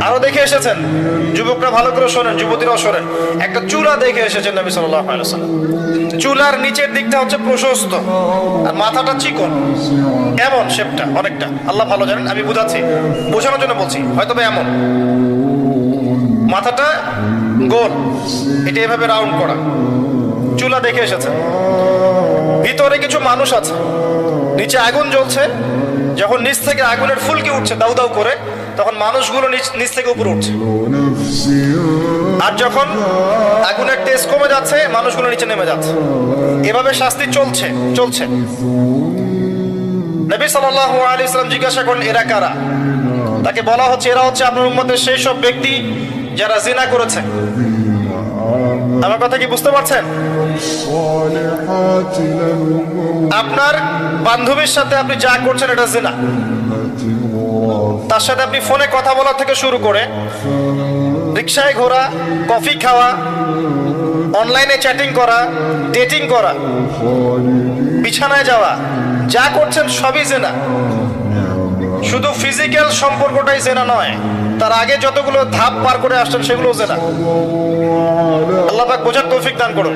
আরো দেখে এসেছেন, যুবকরা ভালো করে শোনেন, যুবতীরাও শোনেন, একটা চুলা দেখে এসেছেন নবী সাল্লাল্লাহু আলাইহি ওয়াসাল্লাম। চুলার নিচের দিকটা হচ্ছে প্রশস্ত আর মাথাটা চিকন, এমন শেপটা অনেকটা, আল্লাহ ভালো জানেন, আমি বুঝাচ্ছি, বোঝানোর জন্য বলছি, হয়তো বা এমন মাথাটা গোল, এটা এভাবে রাউন্ড করা, চুলা দেখে এসেছেন। ভিতরে কিছু মানুষ আছে, নিচে আগুন জ্বলছে, যখন নিচ থেকে আগুনের ফুলকি উঠছে দাউ দাউ করে, তখন মানুষগুলো নিচ থেকে উপরে উঠছে, আর যখন আগুনের তেজ কমে যাচ্ছে মানুষগুলো নিচে নেমে যাচ্ছে, এভাবে শাস্তি চলছে চলছে। নবী সাল্লাল্লাহু আলাইহি ওয়াসাল্লাম জিজ্ঞাসা করেন, এরা কারা? তাকে বলা হচ্ছে, এরা হচ্ছে আপনার উম্মতের সেই সব ব্যক্তি যারা জিনা করেছে। আমার কথা কি বুঝতে পারছেন? আপনার বান্ধবীর সাথে আপনি যা করছেন এটা জিনা। তার সাথে আপনি ফোনে কথা বলা থেকে শুরু করে রিকশায় ঘোরা, কফি খাওয়া, অনলাইনে চ্যাটিং করা, ডেটিং করা, বিছানায় যাওয়া, যা করছেন সবই জিনা। শুধু ফিজিক্যাল সম্পর্কটাই জেনা নয়, তার আগে যতগুলো ধাপ পার করে আসছেন সেগুলো জেনা। আল্লাহ পাক বোঝার তৌফিক দান করুন।